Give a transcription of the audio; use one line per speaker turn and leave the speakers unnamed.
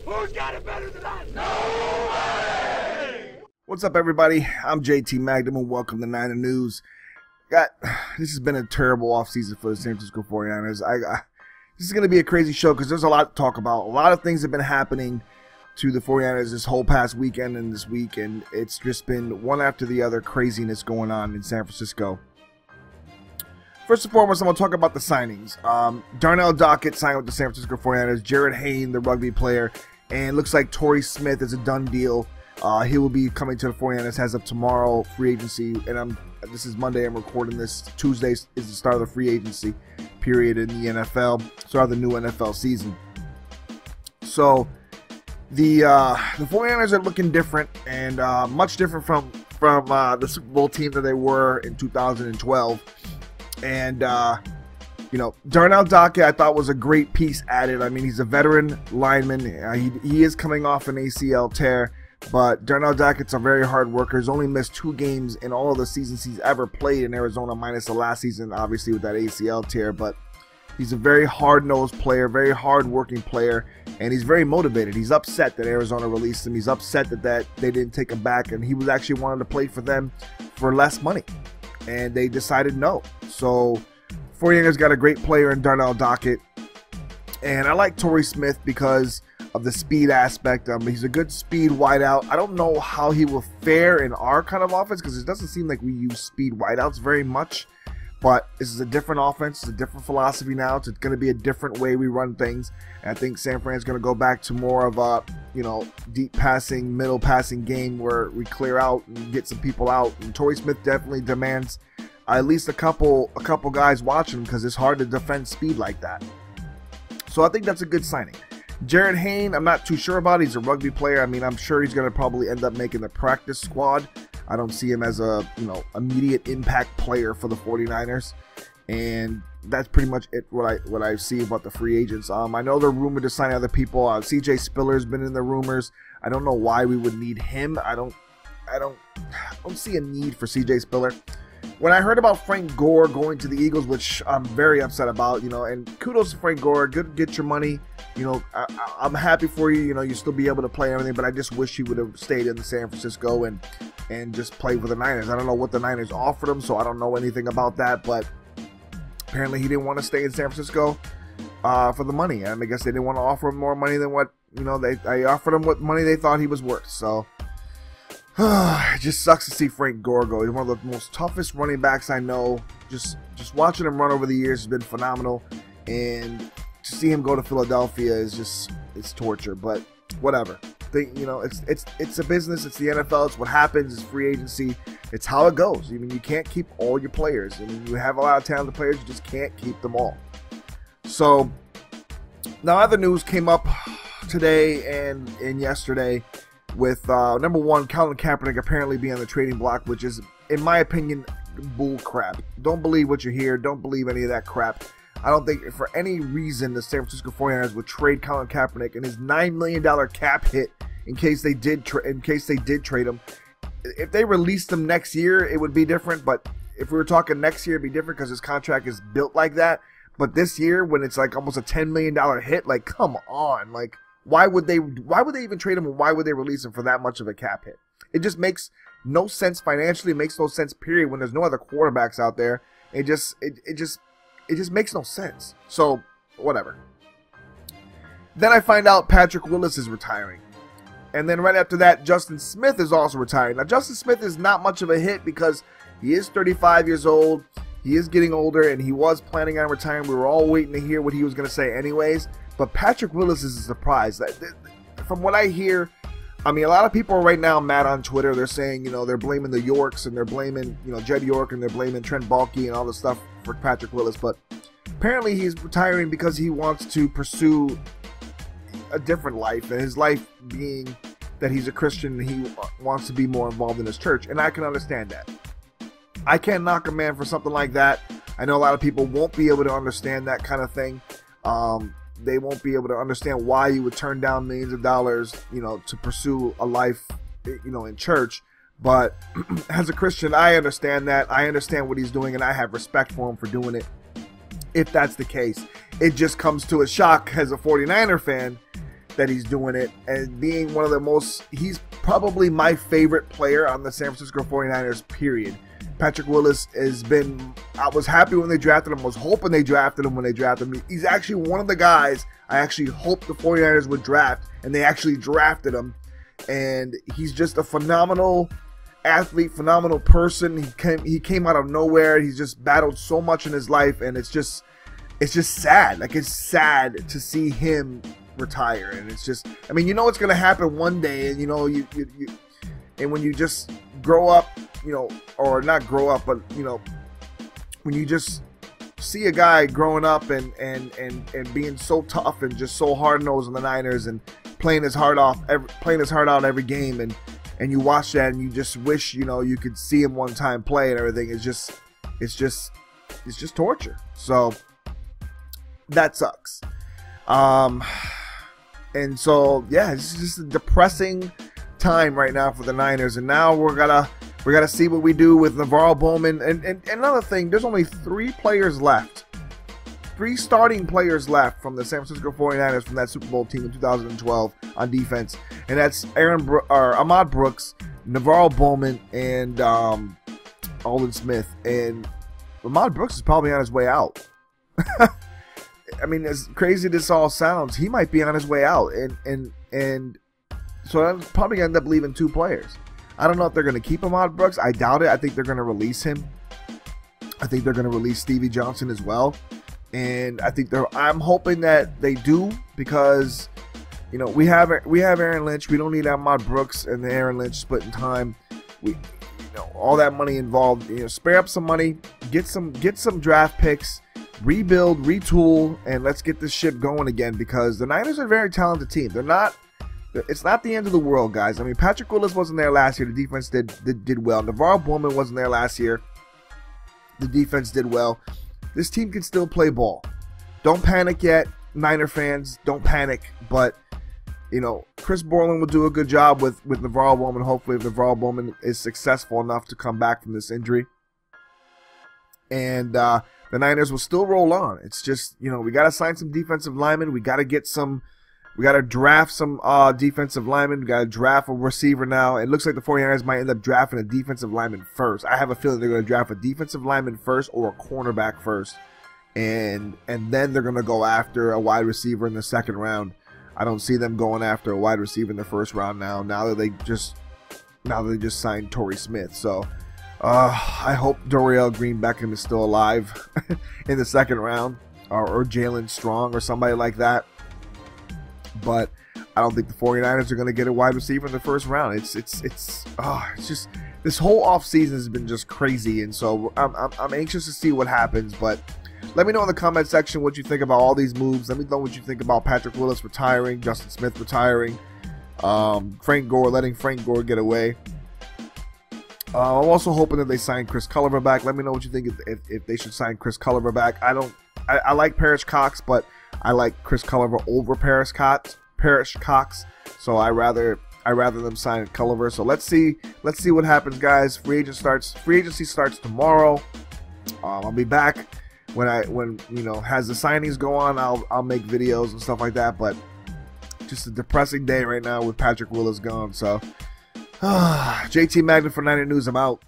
Who's got it better than us? Nobody!
What's up, everybody? I'm JT Magnum, and welcome to Niner News. This has been a terrible offseason for the San Francisco 49ers. This is going to be a crazy show because there's a lot to talk about. A lot of things have been happening to the 49ers this whole past weekend and this week, and it's just been one after the other craziness going on in San Francisco. First and foremost, I'm going to talk about the signings. Darnell Dockett signed with the San Francisco 49ers, Jarryd Hayne, the rugby player, and looks like Torrey Smith is a done deal. He will be coming to the 49ers as of tomorrow, free agency, and this is Monday, I'm recording this. Tuesday is the start of the free agency period in the NFL, start of the new NFL season. So the 49ers are looking different, and much different from the Super Bowl team that they were in 2012. And Darnell Dockett, I thought, was a great piece added. I mean, he's a veteran lineman. He is coming off an ACL tear, but Darnell Dockett's a very hard worker. He's only missed 2 games in all of the seasons he's ever played in Arizona, minus the last season, obviously, with that ACL tear. But he's a very hard-nosed player, very hard-working player, and he's very motivated. He's upset that Arizona released him. He's upset that they didn't take him back, and he was actually wanting to play for them for less money, and they decided no. So 49ers got a great player in Darnell Dockett, and I like Torrey Smith because of the speed aspect. He's a good speed wideout. I don't know how he will fare in our kind of offense because it doesn't seem like we use speed wideouts very much. But this is a different offense. It's a different philosophy now. It's going to be a different way we run things. And I think San Fran's going to go back to more of a, deep passing, middle passing game where we clear out and get some people out. And Torrey Smith definitely demands at least a couple guys watching him because it's hard to defend speed like that. So I think that's a good signing. Jarryd Hayne, I'm not too sure about. He's a rugby player. I mean, I'm sure he's going to probably end up making the practice squad. I don't see him as a, immediate impact player for the 49ers. And that's pretty much it, what I see about the free agents. I know they're rumored to sign other people. CJ Spiller's been in the rumors. I don't know why we would need him. I don't see a need for CJ Spiller. When I heard about Frank Gore going to the Eagles, which I'm very upset about, and kudos to Frank Gore, good, get your money. I'm happy for you. You still be able to play and everything, but I just wish he would have stayed in San Francisco and just played for the Niners. I don't know what the Niners offered him, so I don't know anything about that, but apparently he didn't want to stay in San Francisco for the money. I guess they didn't want to offer him more money than what, they offered him what money they thought he was worth. So it just sucks to see Frank Gore go. He's one of the most toughest running backs I know. Just watching him run over the years has been phenomenal, and to see him go to Philadelphia is it's torture. But whatever. It's a business. It's the NFL. It's what happens. It's free agency. It's how it goes. I mean, you can't keep all your players. I mean, you have a lot of talented players. You just can't keep them all. So now other news came up today and yesterday with number one, Colin Kaepernick apparently being on the trading block, which is, in my opinion, bull crap. Don't believe what you hear. Don't believe any of that crap. I don't think for any reason the San Francisco 49ers would trade Colin Kaepernick and his $9 million cap hit in case they did trade him. If they released him next year, it would be different. But if we were talking next year, it'd be different because his contract is built like that. But this year, when it's like almost a $10 million hit, like, come on, like, why would they even trade him, and why would they release him for that much of a cap hit? It just makes no sense financially. It makes no sense, period, when there's no other quarterbacks out there. It just makes no sense. So, whatever. Then I find out Patrick Willis is retiring. And then right after that, Justin Smith is also retiring. Now, Justin Smith is not much of a hit because he is 35 years old. He is getting older, and he was planning on retiring. We were all waiting to hear what he was going to say anyways. But Patrick Willis is a surprise. From what I hear, I mean, a lot of people are right now mad on Twitter. They're saying, they're blaming the Yorks, and they're blaming, Jed York, and they're blaming Trent Baalke and all this stuff for Patrick Willis. But apparently he's retiring because he wants to pursue a different life, and his life being that he's a Christian and he wants to be more involved in his church. And I can understand that. I can't knock a man for something like that. I know a lot of people won't be able to understand that kind of thing. They won't be able to understand why you would turn down millions of dollars, to pursue a life, in church. But as a Christian, I understand that. I understand what he's doing, and I have respect for him for doing it. If that's the case, it just comes to a shock as a 49er fan that he's doing it and being one of the most, he's probably my favorite player on the San Francisco 49ers, period. Patrick Willis has been, I was happy when they drafted him, was hoping they drafted him when they drafted him. He's actually one of the guys I actually hoped the 49ers would draft, and they actually drafted him. And he's just a phenomenal athlete, phenomenal person. He came out of nowhere. He's just battled so much in his life, and it's just sad. Like, it's sad to see him retire. And it's just, I mean, you know what's going to happen one day, and you know, and when you just grow up, you know, or not grow up, but you know, when you just see a guy growing up and being so tough and just so hard-nosed in the Niners and playing his heart out every game, and you watch that and you just wish, you know, you could see him one time play and everything. It's just torture. So that sucks. And so yeah, it's just a depressing time right now for the Niners, and now we're gonna see what we do with Navarro Bowman. And another thing, there's only 3 players left, 3 starting players left from the San Francisco 49ers from that Super Bowl team in 2012 on defense, and that's Ahmad Brooks, Navarro Bowman, and Alden Smith. And Ahmad Brooks is probably on his way out. I mean, as crazy as this all sounds, he might be on his way out, and so I'm probably gonna end up leaving 2 players. I don't know if they're gonna keep Ahmad Brooks. I doubt it. I think they're gonna release him. I think they're gonna release Stevie Johnson as well, and I think I'm hoping that they do, because you know, we have Aaron Lynch. We don't need Ahmad Brooks and the Aaron Lynch splitting time. You know, all that money involved. You know, spare up some money, get some draft picks, rebuild, retool, and let's get this ship going again, because the Niners are a very talented team. It's not the end of the world, guys. I mean, Patrick Willis wasn't there last year. The defense did well. Navarro Bowman wasn't there last year. The defense did well. This team can still play ball. Don't panic yet, Niner fans. Don't panic. But, you know, Chris Borland will do a good job with Navarro Bowman. Hopefully, if Navarro Bowman is successful enough to come back from this injury. And the Niners will still roll on. It's just, you know, we got to sign some defensive linemen. We got to draft some defensive linemen. We got to draft a receiver now. It looks like the 49ers might end up drafting a defensive lineman first. I have a feeling they're going to draft a defensive lineman first or a cornerback first. And then they're going to go after a wide receiver in the second round. I don't see them going after a wide receiver in the first round now that they just signed Torrey Smith. So I hope Dorial Green-Beckham is still alive in the second round, or Jalen Strong or somebody like that. But I don't think the 49ers are going to get a wide receiver in the first round. It's just, this whole offseason has been just crazy, and so I'm anxious to see what happens. But let me know in the comment section what you think about all these moves. Let me know what you think about Patrick Willis retiring, Justin Smith retiring, letting Frank Gore get away. I'm also hoping that they sign Chris Culliver back. Let me know what you think if they should sign Chris Culliver back. I like Parrish Cox, but I like Chris Culliver over Parrish Cox. So I rather them sign Culliver. So let's see what happens, guys. Free agency starts tomorrow. I'll be back when you know, as the signings go on. I'll make videos and stuff like that. But just a depressing day right now with Patrick Willis gone. So JT Magnet for NinerNews. I'm out.